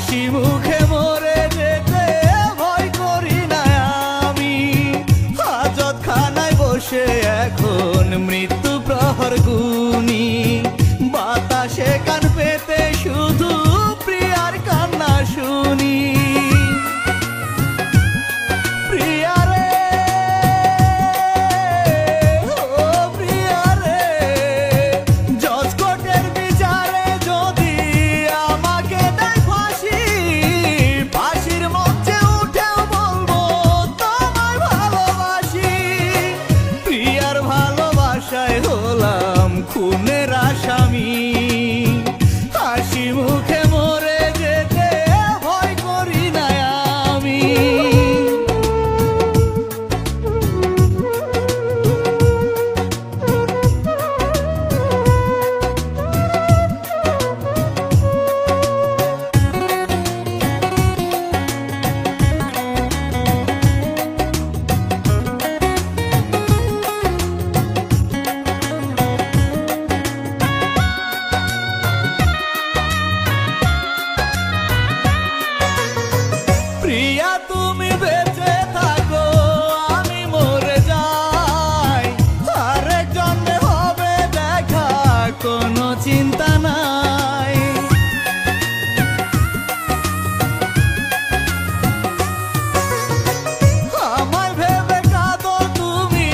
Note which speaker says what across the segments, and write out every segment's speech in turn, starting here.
Speaker 1: হাসি মুখে মরে যেতে ভয় করি না আমি। হাজতখানায় বসে এখন মৃত্যু প্রহর গুনি, বাতাসে কান পেতে শুধু প্রিয়ার কান্না শুনি। হলাম খুনের আসামি, হাসি মুখে মরে যেতে ভয় করি না আমি। প্রিয়া তুমি বেঁচে থাকো, আমি মরে যাই, আরেক জন্মে হবে দেখা, কোনো চিন্তা নাই। আমায় ভেবে কাঁদো তুমি,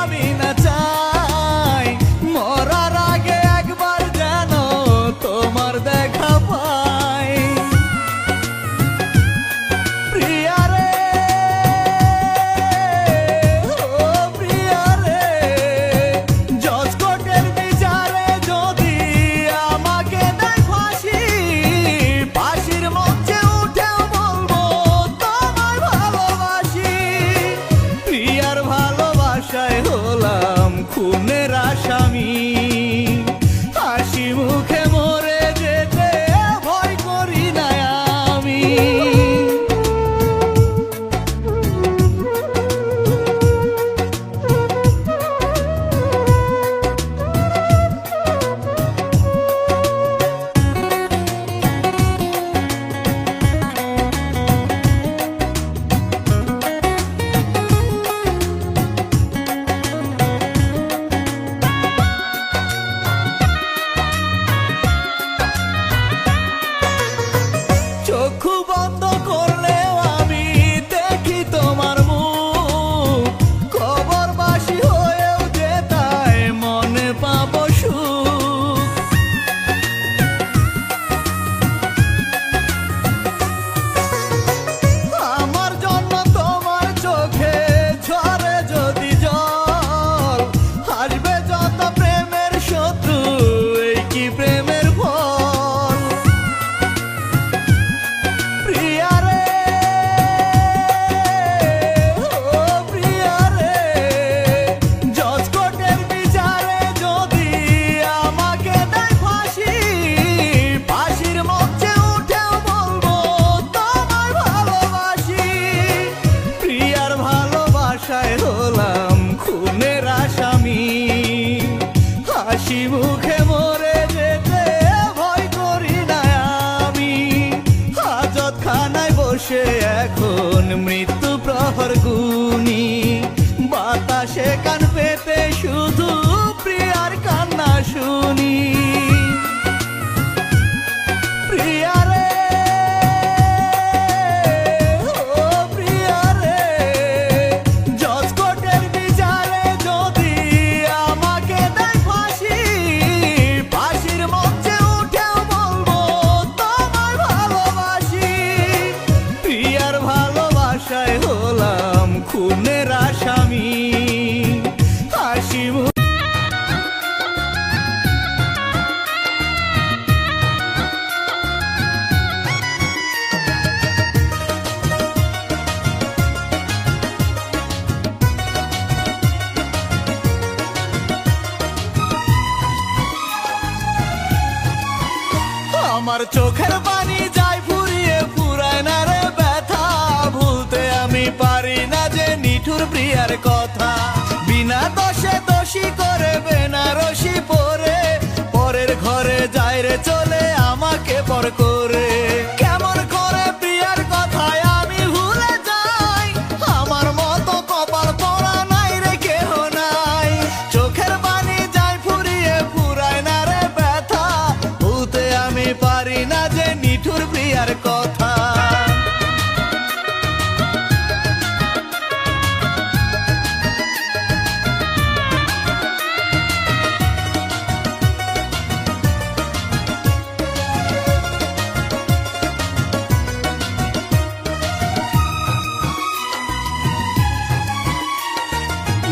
Speaker 1: আমি না চাই, মরার আগে একবার যেন তোমার দেখা পাই। হলাম খুনের আসামি, হাসি মুখে মরে যেতে ভয় করি না আমি। চক্ষু বন্ধ করলেও আমি দেখি তোমার মুখ, কবরবাসী হয়েও যেতায় মনে পাবো সুখ। আমার জন্য তোমার চোখে ঝরে যদি জল, হাসবে যত প্রেমের শত্রু, এই কি প্রেমের ফল। হলাম খুনের আসামি, হাসি মুখে মরে যেতে ভয় করি না আমি। হাজতখানায় বসে এখন মৃত্যু প্রহর গুনি, বাতাসে কান পেতে শুধু প্রিয়ার কান্না শুনি। হলাম খুনের আসামি, হাসি আমার চোখের পানি যায় ফুরিয়ে, ফুরায় না রে ব্যথা, ভুলতে আমি পারি না যে নিঠুর প্রিয়ার কথা। বিনা দোষে দোষী করে বেনারসি পরে, পরের ঘরে যায় রে চলে আমাকে পর করে। প্রিয়ার কথা।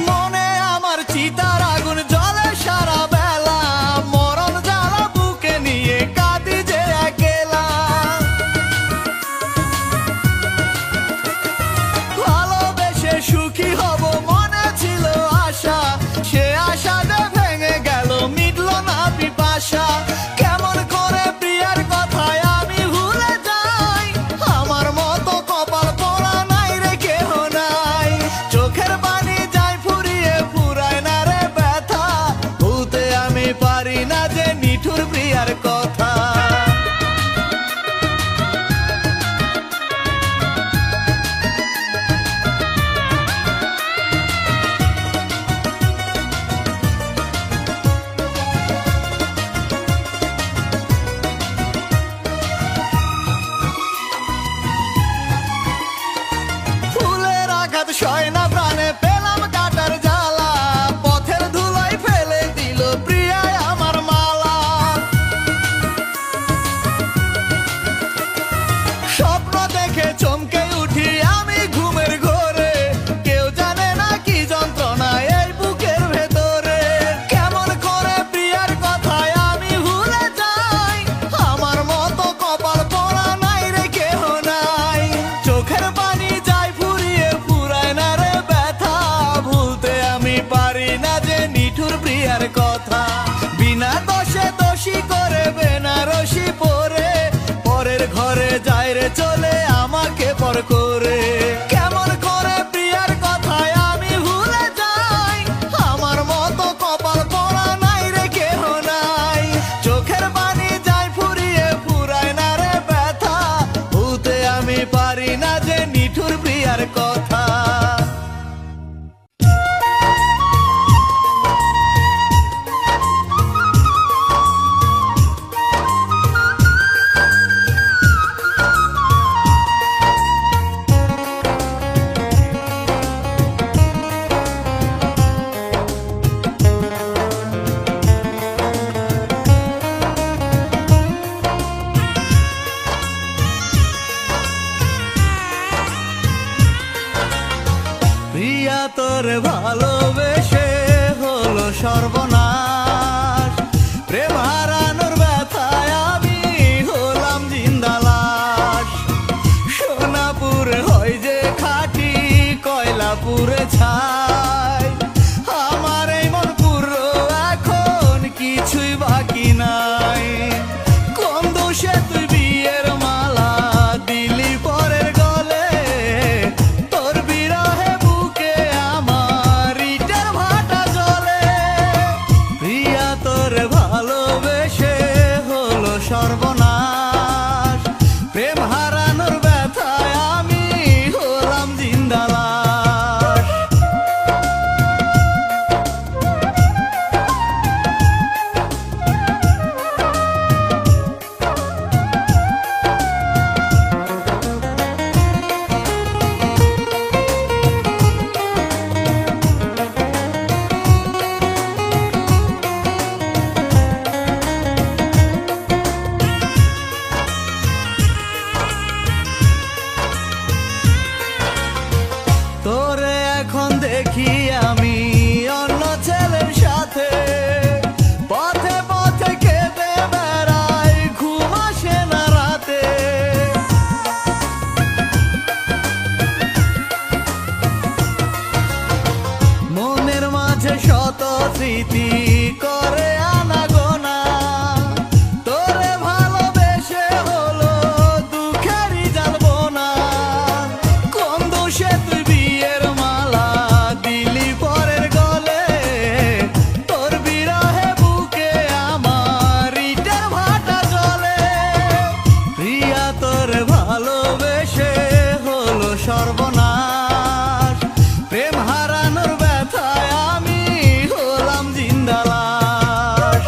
Speaker 1: মনে আমার চিতার আগুন জ্বলে সারা বেলা, মরণ জ্বালা বুকে নিয়ে কাঁদি যে একলা। ভালোবেসে সুখী হব মনে ছিল আশা, সে আশাটা ভেঙে গেল মিটল না পিপাসা। কেমন করে প্রিয়ার কথায় আমি ভুলে যাই, আমার মতো কপাল পোড়া নাই রে কেহ নাই। চোখের পানি যায় ফুরিয়ে ফুরায় না রে ব্যথা, ভুলতে আমি পারি না যে নিঠুর প্রিয়ার কথা। ফুলের আঘাত সয় না প্রাণে পেলাম কাটার জ্বালা, পথের ধুলোয় ফেলে দিল প্রিয়ায় আমার মালা। স্বপ্ন দেখে চমকে উঠি আমি ঘুমের ঘোরে, কেউ জানে না কি যন্ত্রণা এই বুকের ভেতরে। কেমন করে প্রিয়ার কথায় আমি ভুলে যাই, আমার মতো কপাল পোড়া নাই রে কেহ নাই। চোখের পানি যায় ফুরিয়ে ফুরায় না রে ব্যথা, ভুলতে আমি পারি না যে নিঠুর প্রিয়ার কথা। বিনা দোষে দোষী করে বেনারসি পরে, পরের ঘরে যায় রে চলে আমাকে পর করে। কেমন করে প্রিয়ার কথায় আমি ভুলে যাই, আমার মতো কপাল পোড়া নাই রে কেহ নাই। চোখের পানি যায় ফুরিয়ে ফুরায় না রে ব্যথা, ভুলতে আমি পারি না যে নিঠুর প্রিয়ার কথা। প্রিয়া তোর ভালোবেসে হলো সর্বনাশ, প্রেম হারানোর ব্যথায় আমি হলাম জিন্দা লাশ। সোনাপুরে হয় যে খাঁটি কয়লাপুরে ছাই, আমার এই মন পুরো এখন কিছুই বাকি নাই। কোন দোষে তুই বিয়ের মালা দিলি পরের গলে, তোর বিরহে বুকে আমার ইটের ভাটা জ্বলে। প্রিয়া তোর ভালোবেসে হলো সর্বনাশ, প্রেম হারানোর ব্যথায় আমি হলাম জিন্দা লাশ। তোরে এখন দেখি আমি অন্য ছেলের সাথে, পথে পথে কেঁদে বেড়াই ঘুম আসে না রাতে। মনের মাঝে শত স্মৃতি করে আনাগোনা, তোরে ভালোবেসে হলো দুঃখেরই জ্বালবোনা। কোন দোষে তুই বিয়ের মালা দিলি পরের গলে, তোর বিরহে বুকে আমার ইটের ভাটা জ্বলে। প্রিয়া তোর ভালোবেসে হলো সর্বনাশ, প্রেম হারানোর ব্যথায় আমি হলাম জিন্দা লাশ।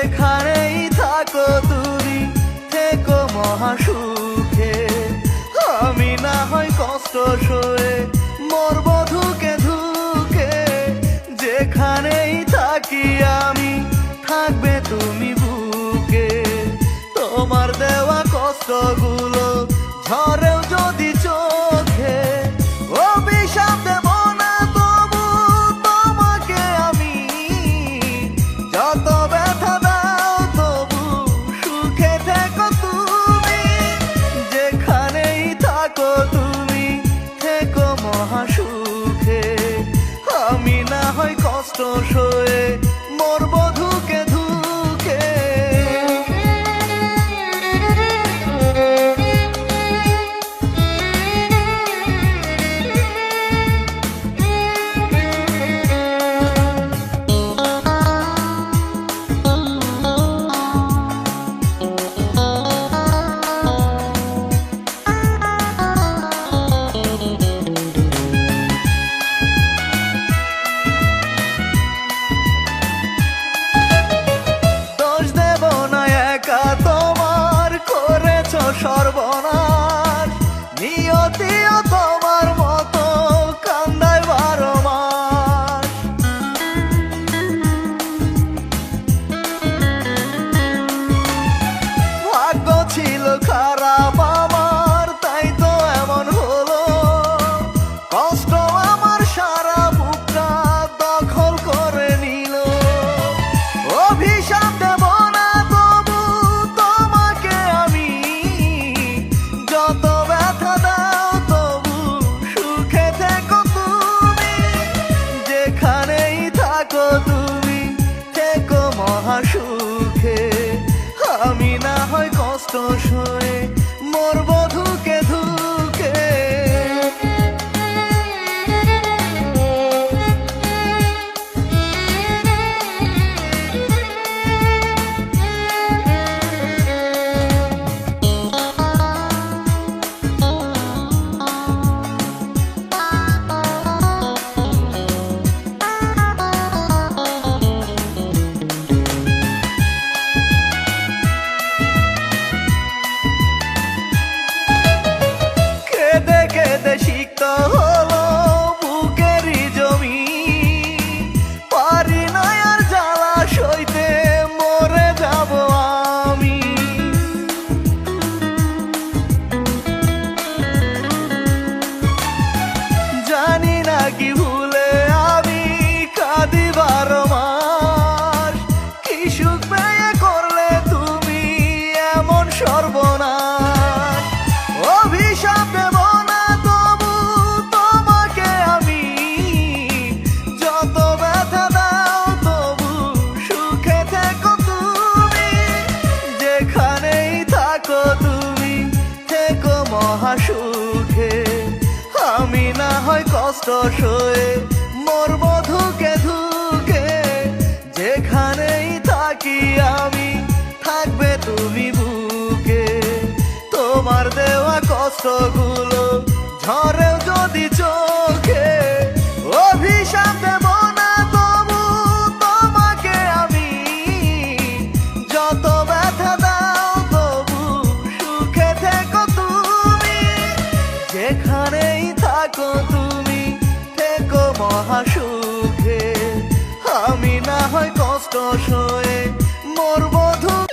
Speaker 1: যেখানেই থাকো তুমি থেকো মহাসুখে। আমি না হয় কষ্ট সয়ে মরবো ধুকে ধুকে, যেখানেই থাকি আমি থাকবে তুমি বুকে। তোমার দেওয়া কষ্টগুলো ঝরেও যদি চোখে, অভিশাপ দেব না তবু তোমাকে আমি। যত ব্যথা দাও তবু সুখে থেকো তুমি, যেখানেই থাকো তুমি থেকো মহাসুখে। আমি না হয় কষ্ট সয়ে মরবো ধুকে ধুকে। সর্বনাশ নিয়তিও তোমার মতো কান্দায় 12 মাস। ভাগ্য ছিল খারাপ আমার, তাই তো এমন হলো। কষ্ট আমার সারা বুকটা দখল করে নিল। অভিশাপ দেব না তবু তোমাকে আমি, যত ব্যথা দাও তবু সুখে থেকো তুমি, যেখানেই থাকো তুমি থেকো মহাসুখে। আমি না হয় কষ্ট সয়ে মরবো ধুকে ধুকে। সিক্ত হলো বুকেরই জমি, পারি না আর জ্বালা সইতে মরে যাব আমি। জানি না কি ভুলে আমি কাঁদি 12 মাস। কি সুখ পেয়ে করলে তুমি এমন সর্বনাশ। অভিশাপ দেব না তবু তোমাকে আমি, যত ব্যথা দাও তবু সুখে থেকো তুমি, যেখানেই থাকো তুমি থেকো মহাসুখে। আমি না হয় কষ্ট সয়ে মরবো ধুকে ধুকে, যেখানেই থাকি আমি থাকবে তুমি বুকে। তোমার দেওয়া কষ্টগুলো ঝরেও যদি চোখে, অভিশাপ দেব না তবু তোমাকে আমি। যত ব্যথা দাও তবু সুখে থেকো তুমি, যেখানেই থাকো তুমি থেকো মহাসুখে। আমি না হয় কষ্ট সয়ে মরবো ধুকে।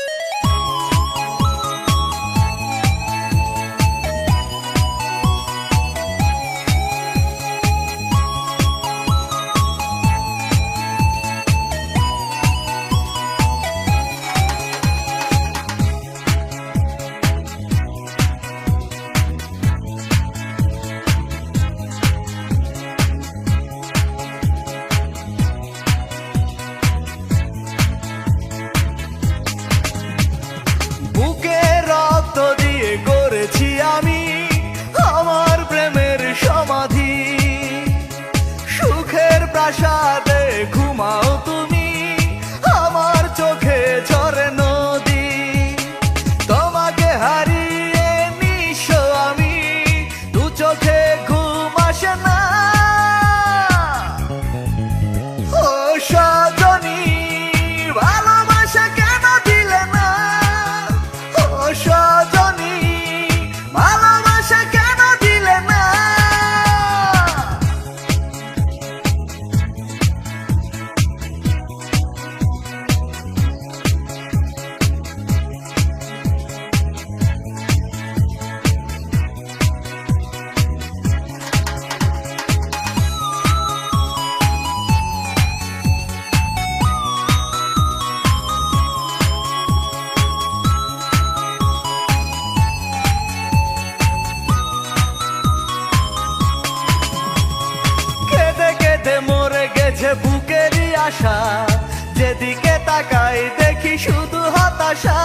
Speaker 1: আশা।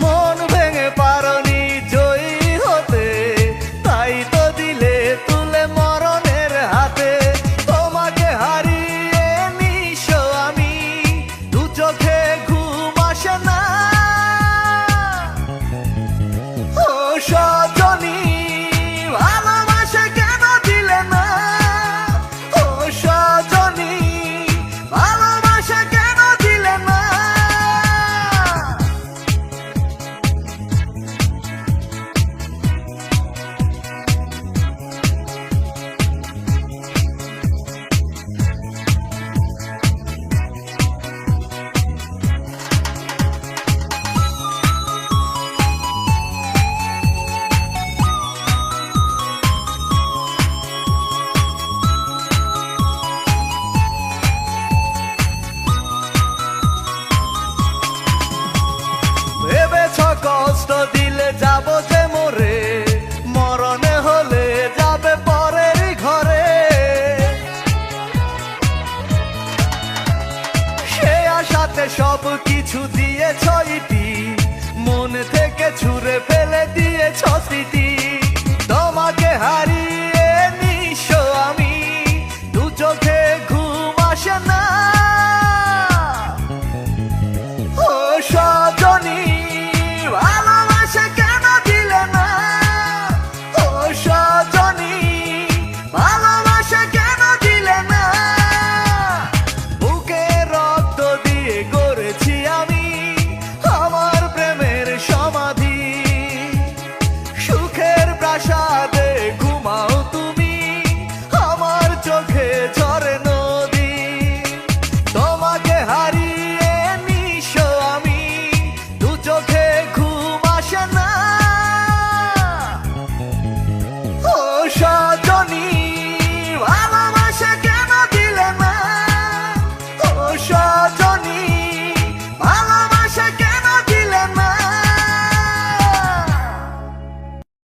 Speaker 1: মন ভেঙে পারনি জয়ী হতে, তাই তো দিলে তুলে মরণের হাতে। তোমাকে হারিয়ে নিঃস্ব আমি, দু চোখে ঘুম আসে না। ও সজনী ভালোবাসা কেন দিলে না? ও সজনী ভালোবাসা কেন দিলে না? ভেবেছ কষ্ট দিলে যাব যে মরে, মরণে হলে যাবে পরের ঘরে। সে আশাতে সব কিছু দিয়েছ ইতি, মন থেকে ছুঁড়ে ফেলে দিয়েছ স্মৃতি।